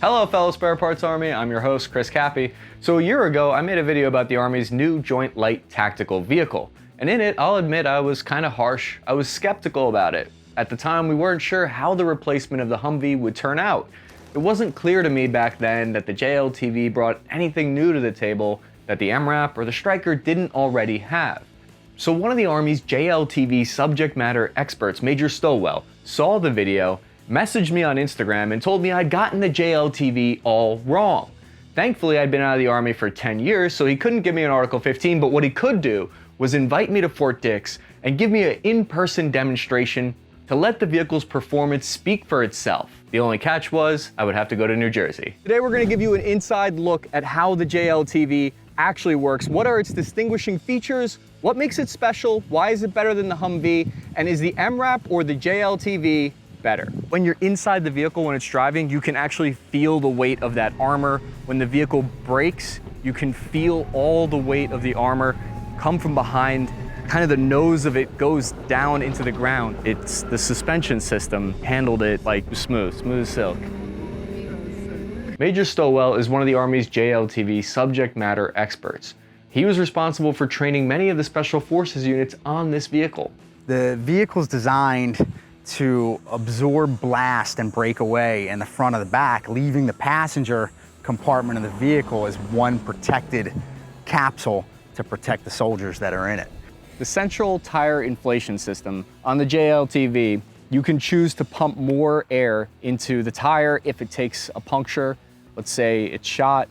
Hello fellow Spare Parts Army, I'm your host Chris Cappy. So a year ago I made a video about the Army's new Joint Light Tactical Vehicle, and in it I'll admit I was kind of harsh. I was skeptical about it. At the time we weren't sure how the replacement of the Humvee would turn out. It wasn't clear to me back then that the JLTV brought anything new to the table that the MRAP or the Stryker didn't already have. So one of the Army's JLTV subject matter experts, Major Stowell, saw the video, messaged me on Instagram and told me I'd gotten the JLTV all wrong. Thankfully, I'd been out of the Army for 10 years, so he couldn't give me an Article 15, but what he could do was invite me to Fort Dix and give me an in-person demonstration to let the vehicle's performance speak for itself. The only catch was I would have to go to New Jersey. Today we're going to give you an inside look at how the JLTV actually works. What are its distinguishing features? What makes it special? Why is it better than the Humvee? And is the MRAP or the JLTV better? When you're inside the vehicle, when it's driving, you can actually feel the weight of that armor. When the vehicle brakes, you can feel all the weight of the armor come from behind. Kind of the nose of it goes down into the ground. It's the suspension system handled it like smooth as silk. Major Stowell is one of the Army's JLTV subject matter experts. He was responsible for training many of the Special Forces units on this vehicle. The vehicle's designed to absorb blast and break away in the front of the back, leaving the passenger compartment of the vehicle as one protected capsule to protect the soldiers that are in it. The central tire inflation system on the JLTV, you can choose to pump more air into the tire if it takes a puncture. Let's say it's shot,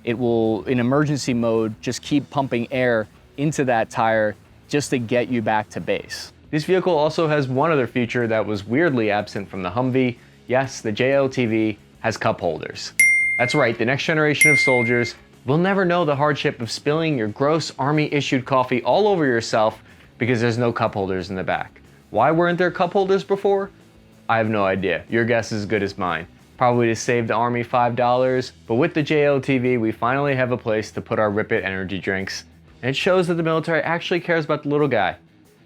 it will, in emergency mode, just keep pumping air into that tire just to get you back to base. This vehicle also has one other feature that was weirdly absent from the Humvee. Yes, the JLTV has cup holders. That's right, the next generation of soldiers will never know the hardship of spilling your gross Army-issued coffee all over yourself because there's no cup holders in the back. Why weren't there cup holders before? I have no idea. Your guess is as good as mine. Probably to save the Army $5, but with the JLTV, we finally have a place to put our Rip It energy drinks, and it shows that the military actually cares about the little guy.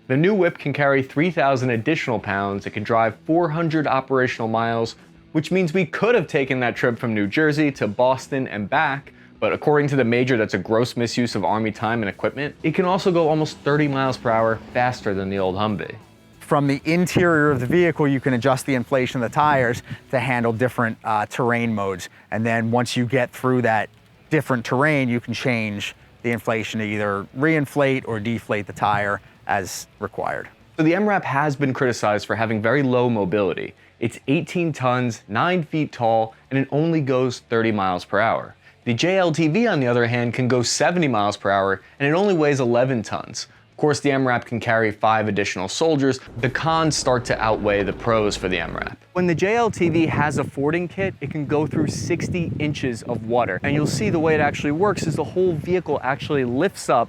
The new whip can carry 3,000 additional pounds. It can drive 400 operational miles, which means we could have taken that trip from New Jersey to Boston and back, but according to the Major, that's a gross misuse of Army time and equipment. It can also go almost 30 miles per hour faster than the old Humvee. From the interior of the vehicle, you can adjust the inflation of the tires to handle different terrain modes. And then once you get through that different terrain, you can change the inflation to either reinflate or deflate the tire as required. So the MRAP has been criticized for having very low mobility. It's 18 tons, 9 feet tall, and it only goes 30 miles per hour. The JLTV, on the other hand, can go 70 miles per hour, and it only weighs 11 tons. Of course, the MRAP can carry 5 additional soldiers. The cons start to outweigh the pros for the MRAP. When the JLTV has a fording kit, it can go through 60 inches of water. And you'll see the way it actually works is the whole vehicle actually lifts up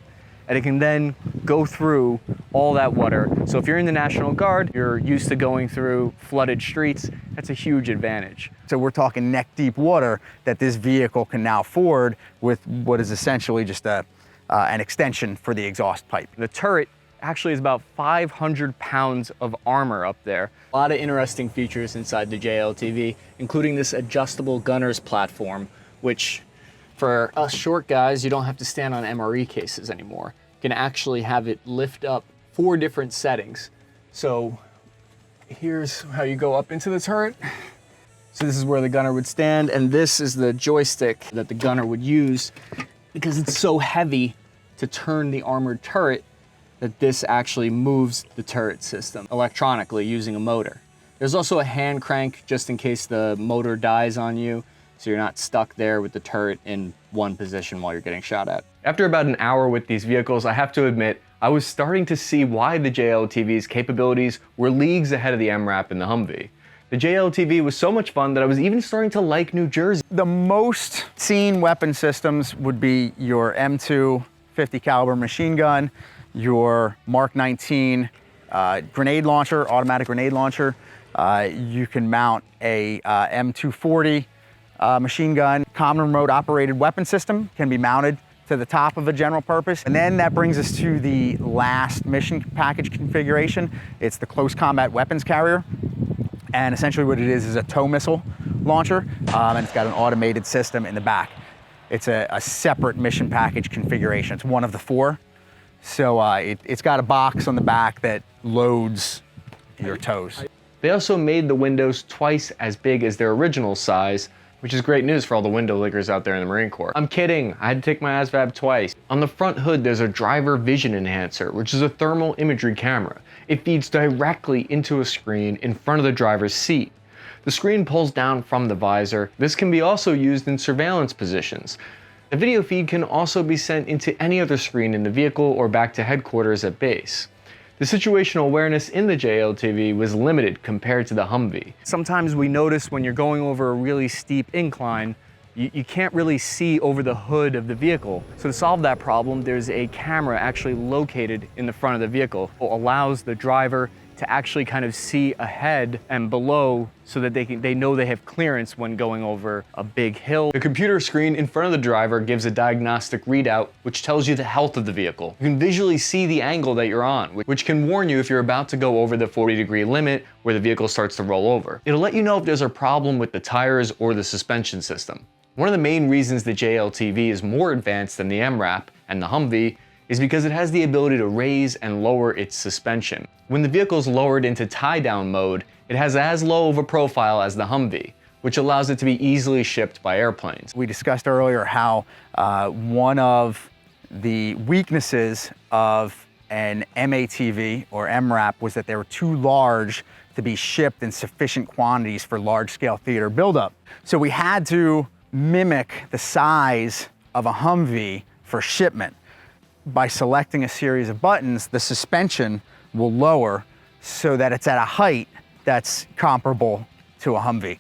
and it can then go through all that water. So if you're in the National Guard, you're used to going through flooded streets, that's a huge advantage. So we're talking neck deep water that this vehicle can now ford with what is essentially just an extension for the exhaust pipe. The turret actually is about 500 pounds of armor up there. A lot of interesting features inside the JLTV, including this adjustable gunner's platform, which for us short guys, you don't have to stand on MRE cases anymore. You can actually have it lift up 4 different settings. So here's how you go up into the turret. So this is where the gunner would stand, and this is the joystick that the gunner would use because it's so heavy to turn the armored turret that this actually moves the turret system electronically using a motor. There's also a hand crank just in case the motor dies on you, so you're not stuck there with the turret in one position while you're getting shot at. After about an hour with these vehicles, I have to admit, I was starting to see why the JLTV's capabilities were leagues ahead of the MRAP and the Humvee. The JLTV was so much fun that I was even starting to like New Jersey. The most seen weapon systems would be your M2 50 caliber machine gun, your Mark 19 grenade launcher, automatic grenade launcher. You can mount a M240 machine gun. Common remote operated weapon system can be mounted to the top of a general purpose. And then that brings us to the last mission package configuration. It's the close combat weapons carrier. And essentially what it is a tow missile launcher, and it's got an automated system in the back. It's a separate mission package configuration. It's one of the 4. So it's got a box on the back that loads your tows. They also made the windows twice as big as their original size, which is great news for all the window lickers out there in the Marine Corps. I'm kidding, I had to take my ASVAB twice. On the front hood, there's a driver vision enhancer, which is a thermal imagery camera. It feeds directly into a screen in front of the driver's seat. The screen pulls down from the visor. This can be also used in surveillance positions. The video feed can also be sent into any other screen in the vehicle or back to headquarters at base. The situational awareness in the JLTV was limited compared to the Humvee. Sometimes we notice when you're going over a really steep incline, you can't really see over the hood of the vehicle. So to solve that problem, there's a camera actually located in the front of the vehicle. It allows the driver to actually kind of see ahead and below so that they know they have clearance when going over a big hill. The computer screen in front of the driver gives a diagnostic readout which tells you the health of the vehicle. You can visually see the angle that you're on, which can warn you if you're about to go over the 40-degree limit where the vehicle starts to roll over. It'll let you know if there's a problem with the tires or the suspension system. One of the main reasons the JLTV is more advanced than the MRAP and the Humvee is because it has the ability to raise and lower its suspension. When the vehicle is lowered into tie-down mode, it has as low of a profile as the Humvee, which allows it to be easily shipped by airplanes. We discussed earlier how one of the weaknesses of an MATV or MRAP was that they were too large to be shipped in sufficient quantities for large-scale theater buildup. So we had to mimic the size of a Humvee for shipment. By selecting a series of buttons, the suspension will lower so that it's at a height that's comparable to a Humvee.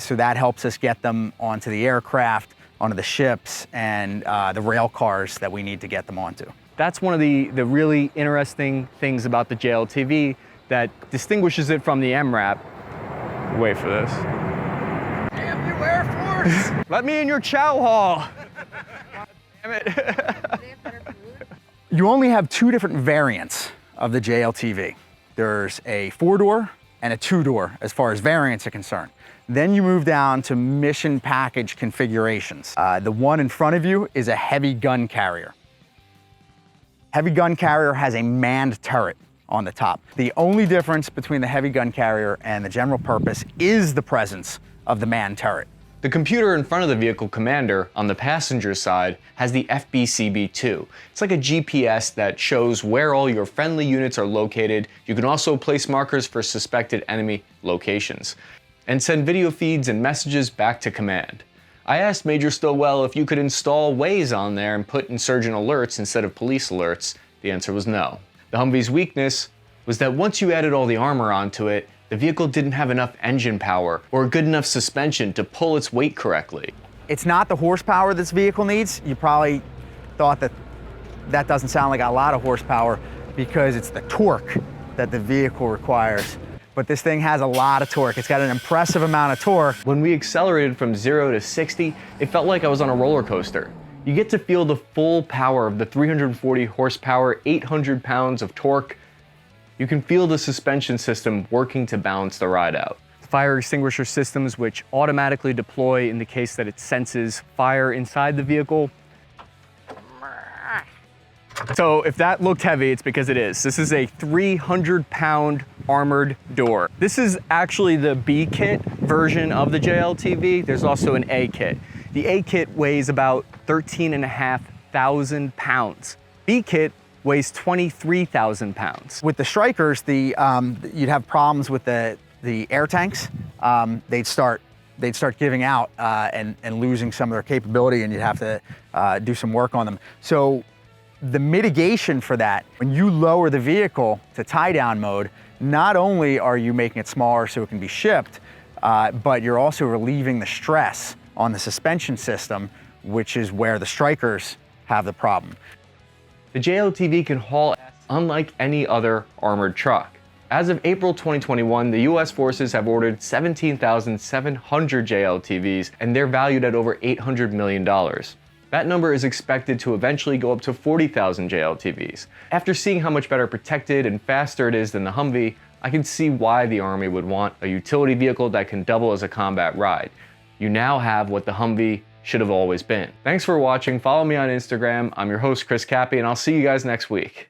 So that helps us get them onto the aircraft, onto the ships, and the rail cars that we need to get them onto. That's one of the really interesting things about the JLTV that distinguishes it from the MRAP. Wait for this. Damn you, Air Force! Let me in your chow hall. Damn it. You only have 2 different variants of the JLTV. There's a 4-door and a 2-door as far as variants are concerned. Then you move down to mission package configurations. The one in front of you is a heavy gun carrier. Heavy gun carrier has a manned turret on the top. The only difference between the heavy gun carrier and the general purpose is the presence of the manned turret. The computer in front of the vehicle commander on the passenger side has the FBCB2. It's like a GPS that shows where all your friendly units are located. You can also place markers for suspected enemy locations and send video feeds and messages back to command. I asked Major Stillwell if you could install Waze on there and put insurgent alerts instead of police alerts. The answer was no. The Humvee's weakness was that once you added all the armor onto it, the vehicle didn't have enough engine power or good enough suspension to pull its weight correctly. It's not the horsepower this vehicle needs. You probably thought that doesn't sound like a lot of horsepower because it's the torque that the vehicle requires. But this thing has a lot of torque. It's got an impressive amount of torque. When we accelerated from 0 to 60, it felt like I was on a roller coaster. You get to feel the full power of the 340 horsepower, 800 pounds of torque. You can feel the suspension system working to balance the ride out. Fire extinguisher systems which automatically deploy in the case that it senses fire inside the vehicle. So if that looked heavy, it's because it is. This is a 300-pound armored door. This is actually the B kit version of the JLTV. There's also an A kit. The A kit weighs about 13,500 pounds. B kit weighs 23,000 pounds. With the Strykers, you'd have problems with the air tanks. They'd start giving out and losing some of their capability, and you'd have to do some work on them. So the mitigation for that, when you lower the vehicle to tie-down mode, not only are you making it smaller so it can be shipped, but you're also relieving the stress on the suspension system, which is where the Strykers have the problem. The JLTV can haul ass unlike any other armored truck. As of April 2021, the US forces have ordered 17,700 JLTVs, and they're valued at over $800 million. That number is expected to eventually go up to 40,000 JLTVs. After seeing how much better protected and faster it is than the Humvee, I can see why the Army would want a utility vehicle that can double as a combat ride. You now have what the Humvee should have always been. Thanks for watching. Follow me on Instagram. I'm your host, Chris Cappy, and I'll see you guys next week.